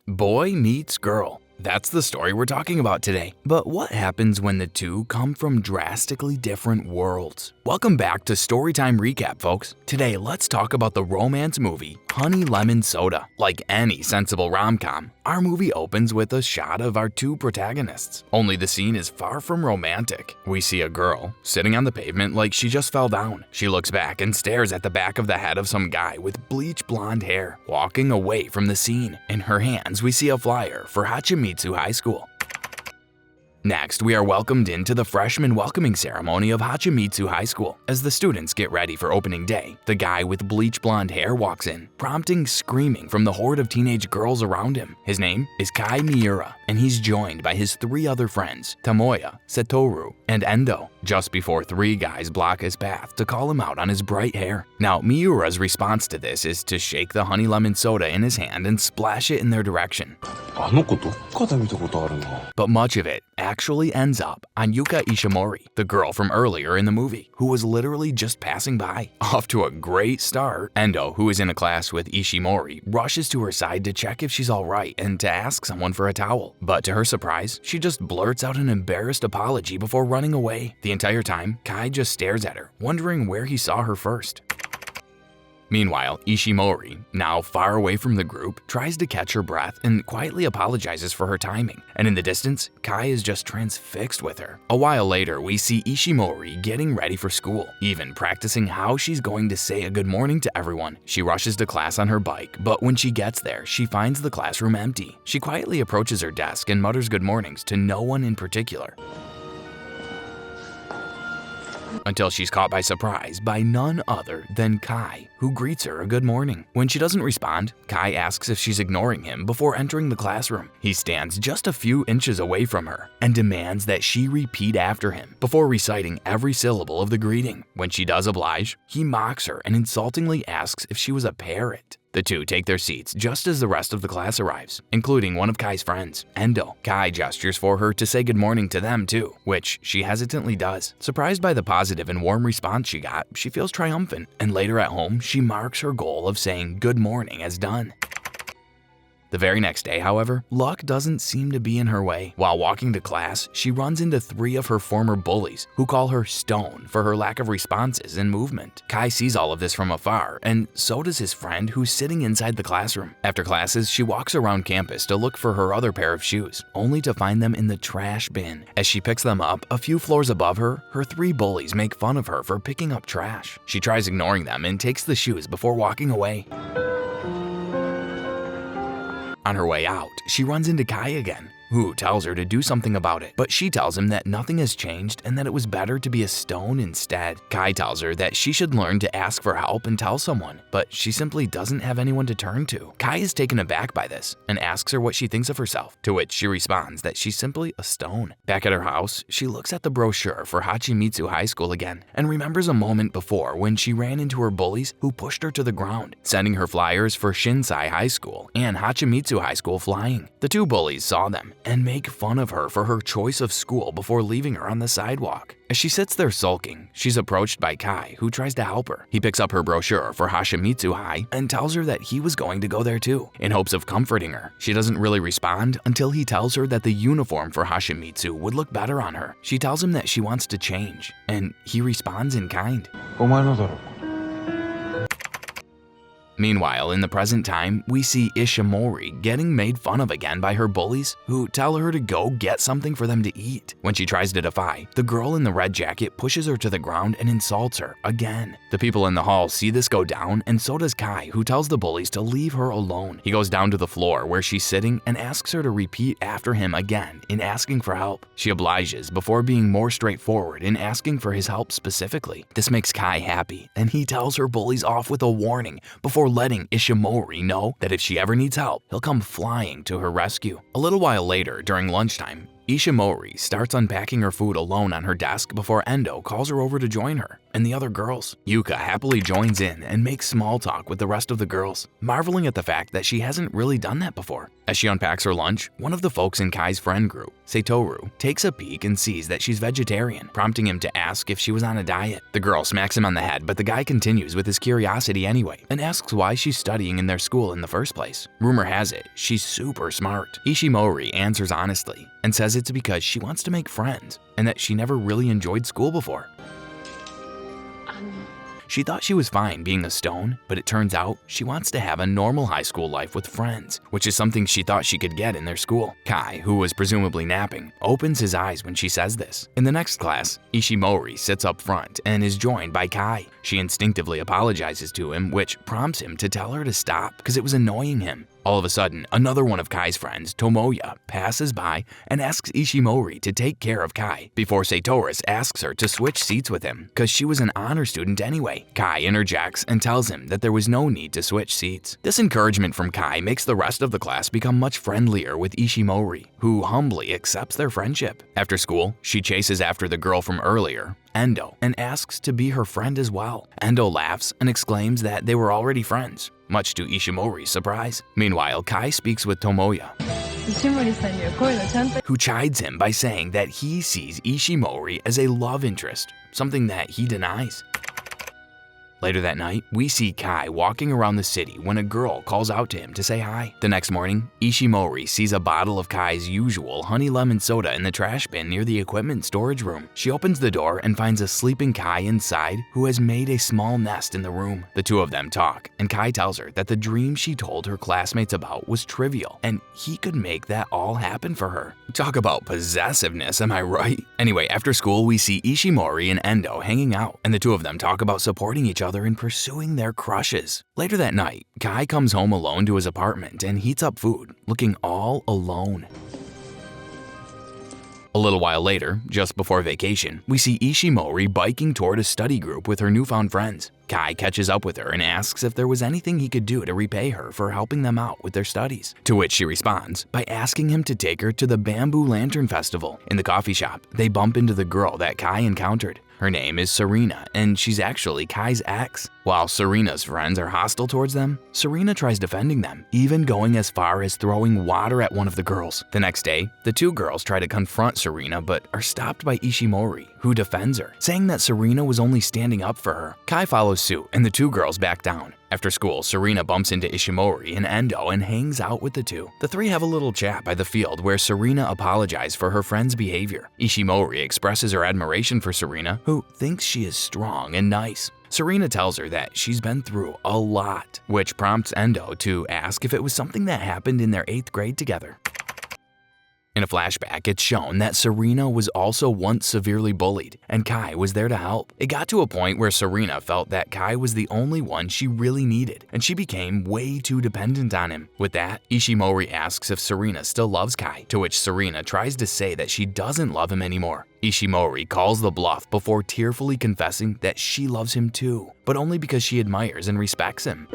Boy meets girl. That's the story we're talking about today. But what happens when the two come from drastically different worlds? Welcome back to Storytime Recap, folks. Today, let's talk about the romance movie Honey Lemon Soda. Like any sensible rom-com, our movie opens with a shot of our two protagonists. Only the scene is far from romantic. We see a girl sitting on the pavement like she just fell down. She looks back and stares at the back of the head of some guy with bleach blonde hair, walking away from the scene. In her hands, we see a flyer for Hachimitsu High School. Next, we are welcomed into the freshman welcoming ceremony of Hachimitsu High School. As the students get ready for opening day, the guy with bleach blonde hair walks in, prompting screaming from the horde of teenage girls around him. His name is Kai Miura, and he's joined by his three other friends, Tomoya, Satoru, and Endo, just before three guys block his path to call him out on his bright hair. Now, Miura's response to this is to shake the honey lemon soda in his hand and splash it in their direction. But much of it actually ends up on Yuka Ishimori, the girl from earlier in the movie, who was literally just passing by. Off to a great start, Endo, who is in a class with Ishimori, rushes to her side to check if she's alright and to ask someone for a towel. But to her surprise, she just blurts out an embarrassed apology before running away. The entire time, Kai just stares at her, wondering where he saw her first. Meanwhile, Ishimori, now far away from the group, tries to catch her breath and quietly apologizes for her timing. And in the distance, Kai is just transfixed with her. A while later, we see Ishimori getting ready for school, even practicing how she's going to say a good morning to everyone. She rushes to class on her bike, but when she gets there, she finds the classroom empty. She quietly approaches her desk and mutters good mornings to no one in particular, until she's caught by surprise by none other than Kai, who greets her a good morning. When she doesn't respond, Kai asks if she's ignoring him before entering the classroom. He stands just a few inches away from her and demands that she repeat after him before reciting every syllable of the greeting. When she does oblige, he mocks her and insultingly asks if she was a parrot. The two take their seats just as the rest of the class arrives, including one of Kai's friends, Endo. Kai gestures for her to say good morning to them too, which she hesitantly does. Surprised by the positive and warm response she got, she feels triumphant, and later at home, she marks her goal of saying good morning as done. The very next day, however, luck doesn't seem to be in her way. While walking to class, she runs into three of her former bullies, who call her Stone for her lack of responses and movement. Kai sees all of this from afar, and so does his friend who's sitting inside the classroom. After classes, she walks around campus to look for her other pair of shoes, only to find them in the trash bin. As she picks them up, a few floors above her, her three bullies make fun of her for picking up trash. She tries ignoring them and takes the shoes before walking away. On her way out, she runs into Kai again, who tells her to do something about it, but she tells him that nothing has changed and that it was better to be a stone instead. Kai tells her that she should learn to ask for help and tell someone, but she simply doesn't have anyone to turn to. Kai is taken aback by this and asks her what she thinks of herself, to which she responds that she's simply a stone. Back at her house, she looks at the brochure for Hachimitsu High School again and remembers a moment before when she ran into her bullies who pushed her to the ground, sending her flyers for Shinsai High School and Hachimitsu High School flying. The two bullies saw them and make fun of her for her choice of school before leaving her on the sidewalk. As she sits there sulking, she's approached by Kai, who tries to help her. He picks up her brochure for Hashimitsu High and tells her that he was going to go there too, in hopes of comforting her. She doesn't really respond until he tells her that the uniform for Hashimitsu would look better on her. She tells him that she wants to change, and he responds in kind. Meanwhile, in the present time, we see Ishimori getting made fun of again by her bullies, who tell her to go get something for them to eat. When she tries to defy, the girl in the red jacket pushes her to the ground and insults her again. The people in the hall see this go down, and so does Kai, who tells the bullies to leave her alone. He goes down to the floor where she's sitting and asks her to repeat after him again in asking for help. She obliges before being more straightforward in asking for his help specifically. This makes Kai happy, and he tells her bullies off with a warning before letting Ishimori know that if she ever needs help, he'll come flying to her rescue. A little while later, during lunchtime, Ishimori starts unpacking her food alone on her desk before Endo calls her over to join her. and the other girls. Yuka happily joins in and makes small talk with the rest of the girls, marveling at the fact that she hasn't really done that before. As she unpacks her lunch, one of the folks in Kai's friend group, Satoru, takes a peek and sees that she's vegetarian, prompting him to ask if she was on a diet. The girl smacks him on the head, but the guy continues with his curiosity anyway and asks why she's studying in their school in the first place. Rumor has it, she's super smart. Ishimori answers honestly and says it's because she wants to make friends and that she never really enjoyed school before. She thought she was fine being a stone, but it turns out she wants to have a normal high school life with friends, which is something she thought she could get in their school. Kai, who was presumably napping, opens his eyes when she says this. In the next class, Ishimori sits up front and is joined by Kai. She instinctively apologizes to him, which prompts him to tell her to stop because it was annoying him. All of a sudden, another one of Kai's friends, Tomoya, passes by and asks Ishimori to take care of Kai before Satoru asks her to switch seats with him because she was an honor student anyway. Kai interjects and tells him that there was no need to switch seats. This encouragement from Kai makes the rest of the class become much friendlier with Ishimori, who humbly accepts their friendship. After school, she chases after the girl from earlier, Endo, and asks to be her friend as well. Endo laughs and exclaims that they were already friends, much to Ishimori's surprise. Meanwhile, Kai speaks with Tomoya, who chides him by saying that he sees Ishimori as a love interest, something that he denies. Later that night, we see Kai walking around the city when a girl calls out to him to say hi. The next morning, Ishimori sees a bottle of Kai's usual honey lemon soda in the trash bin near the equipment storage room. She opens the door and finds a sleeping Kai inside who has made a small nest in the room. The two of them talk, and Kai tells her that the dream she told her classmates about was trivial, and he could make that all happen for her. Talk about possessiveness, am I right? Anyway, after school, we see Ishimori and Endo hanging out, and the two of them talk about supporting each other in pursuing their crushes. Later that night, Kai comes home alone to his apartment and heats up food, looking all alone. A little while later, just before vacation, we see Ishimori biking toward a study group with her newfound friends. Kai catches up with her and asks if there was anything he could do to repay her for helping them out with their studies, to which she responds by asking him to take her to the Bamboo Lantern Festival. In the coffee shop, they bump into the girl that Kai encountered. Her name is Serena, and she's actually Kai's ex. While Serena's friends are hostile towards them, Serena tries defending them, even going as far as throwing water at one of the girls. The next day, the two girls try to confront Serena but are stopped by Ishimori, who defends her, saying that Serena was only standing up for her. Kai follows suit, and the two girls back down. After school, Serena bumps into Ishimori and Endo and hangs out with the two. The three have a little chat by the field where Serena apologizes for her friend's behavior. Ishimori expresses her admiration for Serena, who thinks she is strong and nice. Serena tells her that she's been through a lot, which prompts Endo to ask if it was something that happened in their 8th grade together. In a flashback, it's shown that Serena was also once severely bullied, and Kai was there to help. It got to a point where Serena felt that Kai was the only one she really needed, and she became way too dependent on him. With that, Ishimori asks if Serena still loves Kai, to which Serena tries to say that she doesn't love him anymore. Ishimori calls the bluff before tearfully confessing that she loves him too, but only because she admires and respects him.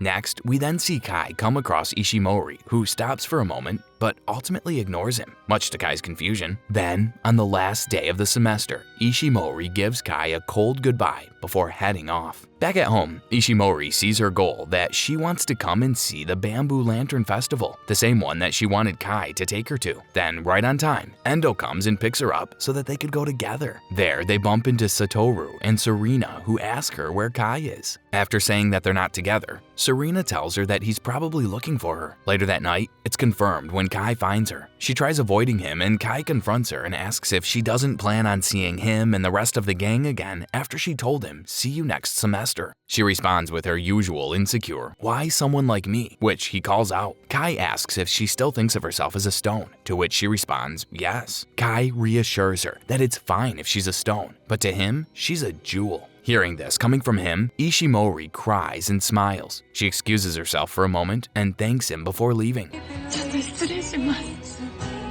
Next, we then see Kai come across Ishimori, who stops for a moment but ultimately ignores him, much to Kai's confusion. Then, on the last day of the semester, Ishimori gives Kai a cold goodbye before heading off. Back at home, Ishimori sees her goal that she wants to come and see the Bamboo Lantern Festival, the same one that she wanted Kai to take her to. Then, right on time, Endo comes and picks her up so that they could go together. There, they bump into Satoru and Serena, who ask her where Kai is. After saying that they're not together, Serena tells her that he's probably looking for her. Later that night, it's confirmed when Kai finds her. She tries avoiding him, and Kai confronts her and asks if she doesn't plan on seeing him and the rest of the gang again after she told him, "See you next semester." She responds with her usual insecure, "Why someone like me?" which he calls out. Kai asks if she still thinks of herself as a stone, to which she responds, yes. Kai reassures her that it's fine if she's a stone, but to him, she's a jewel. Hearing this coming from him, Ishimori cries and smiles. She excuses herself for a moment and thanks him before leaving.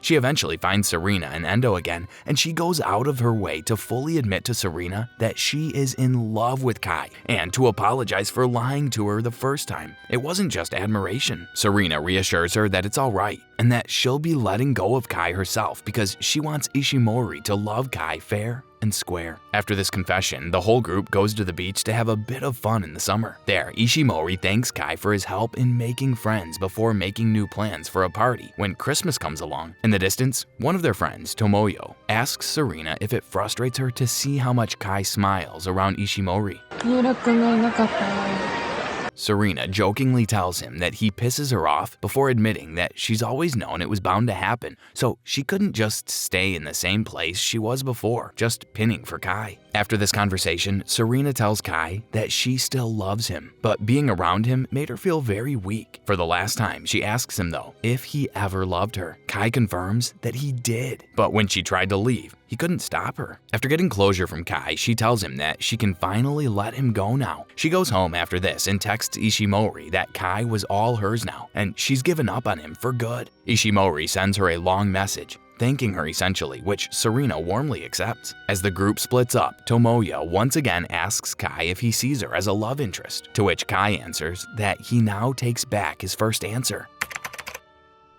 She eventually finds Serena and Endo again, and she goes out of her way to fully admit to Serena that she is in love with Kai and to apologize for lying to her the first time. It wasn't just admiration. Serena reassures her that it's alright and that she'll be letting go of Kai herself because she wants Ishimori to love Kai fair and square. After this confession, the whole group goes to the beach to have a bit of fun in the summer. There, Ishimori thanks Kai for his help in making friends before making new plans for a party when Christmas comes along. In the distance, one of their friends, Tomoyo, asks Serena if it frustrates her to see how much Kai smiles around Ishimori. Serena jokingly tells him that he pisses her off before admitting that she's always known it was bound to happen, so she couldn't just stay in the same place she was before, just pinning for Kai. After this conversation, Serena tells Kai that she still loves him, but being around him made her feel very weak. For the last time, she asks him though if he ever loved her. Kai confirms that he did, but when she tried to leave, he couldn't stop her. After getting closure from Kai, she tells him that she can finally let him go now. She goes home after this and texts Ishimori that Kai was all hers now, and she's given up on him for good. Ishimori sends her a long message, thanking her essentially, which Serena warmly accepts. As the group splits up, Tomoyo once again asks Kai if he sees her as a love interest, to which Kai answers that he now takes back his first answer.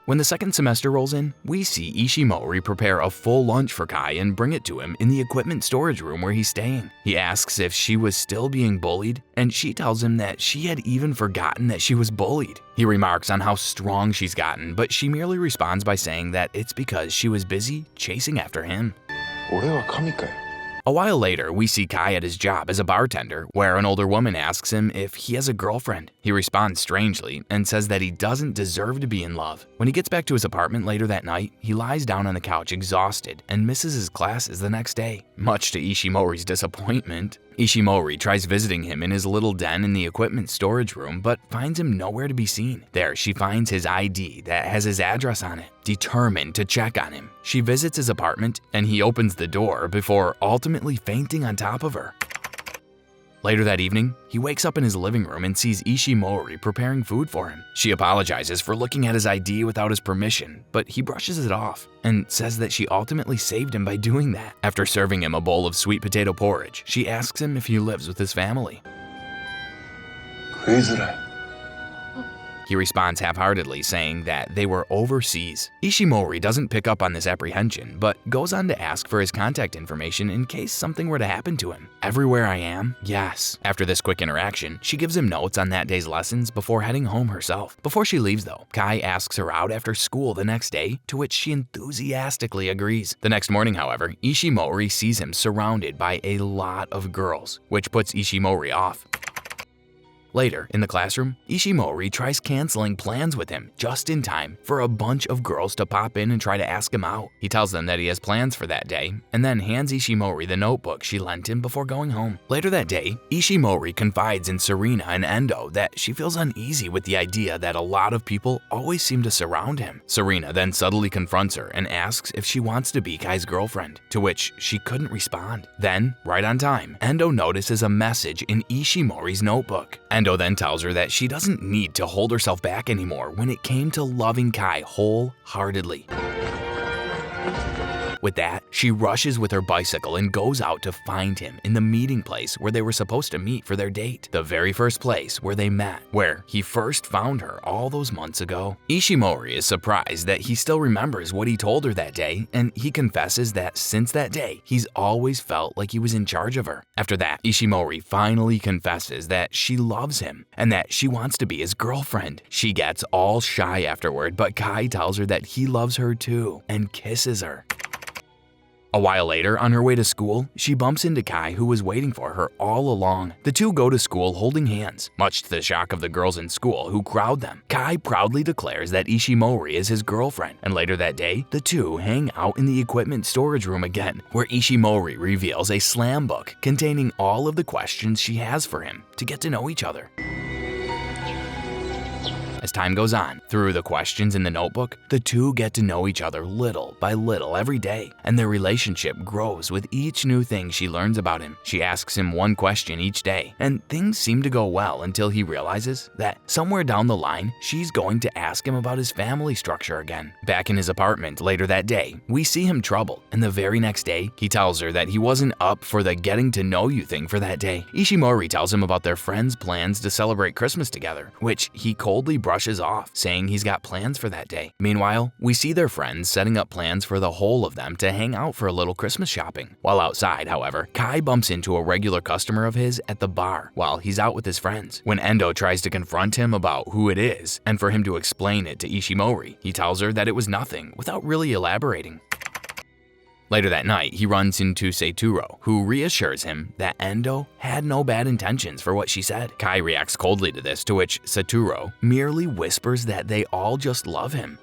When the second semester rolls in, we see Ishimori prepare a full lunch for Kai and bring it to him in the equipment storage room where he's staying. He asks if she was still being bullied, and she tells him that she had even forgotten that she was bullied. He remarks on how strong she's gotten, but she merely responds by saying that it's because she was busy chasing after him. A while later, we see Kai at his job as a bartender, where an older woman asks him if he has a girlfriend. He responds strangely and says that he doesn't deserve to be in love. When he gets back to his apartment later that night, he lies down on the couch exhausted and misses his classes the next day, much to Ishimori's disappointment. Ishimori tries visiting him in his little den in the equipment storage room, but finds him nowhere to be seen. There, she finds his ID that has his address on it. Determined to check on him, she visits his apartment and he opens the door before ultimately fainting on top of her. Later that evening, he wakes up in his living room and sees Ishimori preparing food for him. She apologizes for looking at his ID without his permission, but he brushes it off and says that she ultimately saved him by doing that. After serving him a bowl of sweet potato porridge, she asks him if he lives with his family. He responds half-heartedly, saying that they were overseas. Ishimori doesn't pick up on this apprehension, but goes on to ask for his contact information in case something were to happen to him. Everywhere I am? Yes. After this quick interaction, she gives him notes on that day's lessons before heading home herself. Before she leaves though, Kai asks her out after school the next day, to which she enthusiastically agrees. The next morning, however, Ishimori sees him surrounded by a lot of girls, which puts Ishimori off. Later, in the classroom, Ishimori tries canceling plans with him just in time for a bunch of girls to pop in and try to ask him out. He tells them that he has plans for that day, and then hands Ishimori the notebook she lent him before going home. Later that day, Ishimori confides in Serena and Endo that she feels uneasy with the idea that a lot of people always seem to surround him. Serena then subtly confronts her and asks if she wants to be Kai's girlfriend, to which she couldn't respond. Then, right on time, Endo notices a message in Ishimori's notebook. Endo then tells her that she doesn't need to hold herself back anymore when it came to loving Kai wholeheartedly. With that, she rushes with her bicycle and goes out to find him in the meeting place where they were supposed to meet for their date. The very first place where they met, where he first found her all those months ago. Ishimori is surprised that he still remembers what he told her that day, and he confesses that since that day, he's always felt like he was in charge of her. After that, Ishimori finally confesses that she loves him and that she wants to be his girlfriend. She gets all shy afterward, but Kai tells her that he loves her too and kisses her. A while later, on her way to school, she bumps into Kai, who was waiting for her all along. The two go to school holding hands, much to the shock of the girls in school who crowd them. Kai proudly declares that Ishimori is his girlfriend, and later that day, the two hang out in the equipment storage room again, where Ishimori reveals a slam book containing all of the questions she has for him to get to know each other. As time goes on, through the questions in the notebook, the two get to know each other little by little every day, and their relationship grows with each new thing she learns about him. She asks him one question each day, and things seem to go well until he realizes that somewhere down the line, she's going to ask him about his family structure again. Back in his apartment later that day, we see him troubled, and the very next day, he tells her that he wasn't up for the getting to know you thing for that day. Ishimori tells him about their friends' plans to celebrate Christmas together, which he coldly brushes brushes off, saying he's got plans for that day. Meanwhile, we see their friends setting up plans for the whole of them to hang out for a little Christmas shopping. While outside, however, Kai bumps into a regular customer of his at the bar while he's out with his friends. When Endo tries to confront him about who it is and for him to explain it to Ishimori, he tells her that it was nothing without really elaborating. Later that night, he runs into Satoru, who reassures him that Endo had no bad intentions for what she said. Kai reacts coldly to this, to which Satoru merely whispers that they all just love him.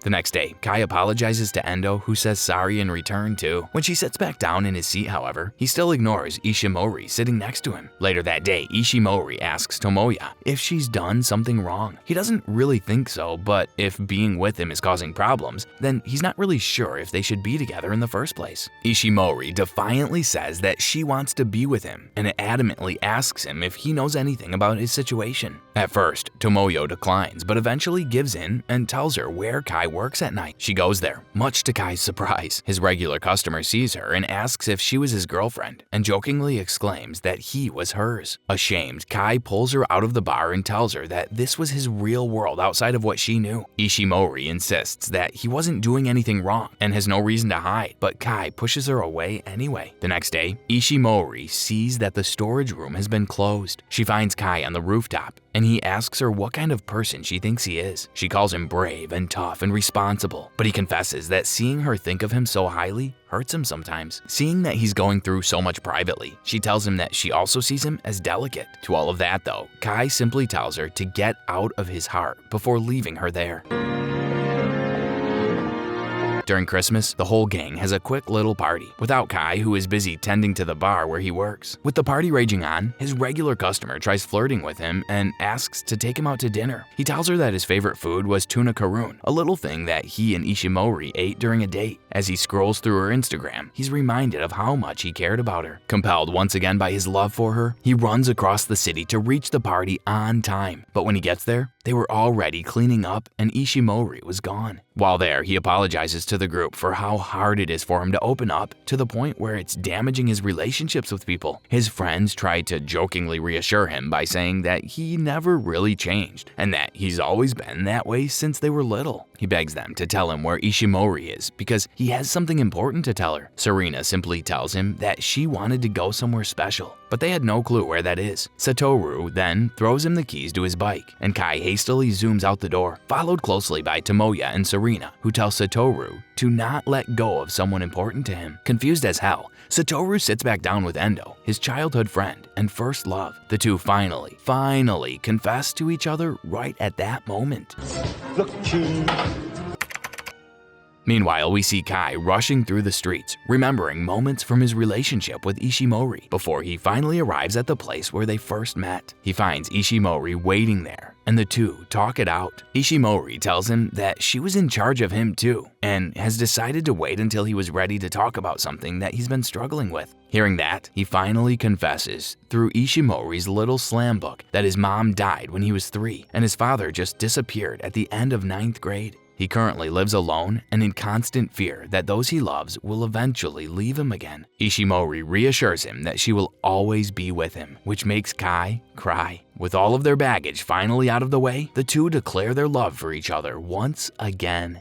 The next day, Kai apologizes to Endo, who says sorry in return too. When she sits back down in his seat, however, he still ignores Ishimori sitting next to him. Later that day, Ishimori asks Tomoya if she's done something wrong. He doesn't really think so, but if being with him is causing problems, then he's not really sure if they should be together in the first place. Ishimori defiantly says that she wants to be with him and adamantly asks him if he knows anything about his situation. At first, Tomoyo declines, but eventually gives in and tells her where Kai works at night. She goes there, much to Kai's surprise. His regular customer sees her and asks if she was his girlfriend, and jokingly exclaims that he was hers. Ashamed, Kai pulls her out of the bar and tells her that this was his real world outside of what she knew. Ishimori insists that he wasn't doing anything wrong and has no reason to hide, but Kai pushes her away anyway. The next day, Ishimori sees that the storage room has been closed. She finds Kai on the rooftop, and he asks her what kind of person she thinks he is. She calls him brave and tough and responsible, but he confesses that seeing her think of him so highly hurts him sometimes. Seeing that he's going through so much privately, she tells him that she also sees him as delicate. To all of that though, Kai simply tells her to get out of his heart before leaving her there. During Christmas, the whole gang has a quick little party, without Kai, who is busy tending to the bar where he works. With the party raging on, his regular customer tries flirting with him and asks to take him out to dinner. He tells her that his favorite food was tuna karoon, a little thing that he and Ishimori ate during a date. As he scrolls through her Instagram, he's reminded of how much he cared about her. Compelled once again by his love for her, he runs across the city to reach the party on time. But when he gets there, they were already cleaning up and Ishimori was gone. While there, he apologizes to the group for how hard it is for him to open up to the point where it's damaging his relationships with people. His friends tried to jokingly reassure him by saying that he never really changed and that he's always been that way since they were little. He begs them to tell him where Ishimori is because he has something important to tell her. Serena simply tells him that she wanted to go somewhere special, but they had no clue where that is. Satoru then throws him the keys to his bike, and Kai hastily zooms out the door, followed closely by Tomoya and Serena, who tell Satoru to not let go of someone important to him. Confused as hell, Satoru sits back down with Endo, his childhood friend and first love. The two finally confess to each other right at that moment. Meanwhile, we see Kai rushing through the streets, remembering moments from his relationship with Ishimori before he finally arrives at the place where they first met. He finds Ishimori waiting there, and the two talk it out. Ishimori tells him that she was in charge of him too, and has decided to wait until he was ready to talk about something that he's been struggling with. Hearing that, he finally confesses through Ishimori's little slam book that his mom died when he was 3, and his father just disappeared at the end of 9th grade. He currently lives alone and in constant fear that those he loves will eventually leave him again. Ishimori reassures him that she will always be with him, which makes Kai cry. With all of their baggage finally out of the way, the two declare their love for each other once again.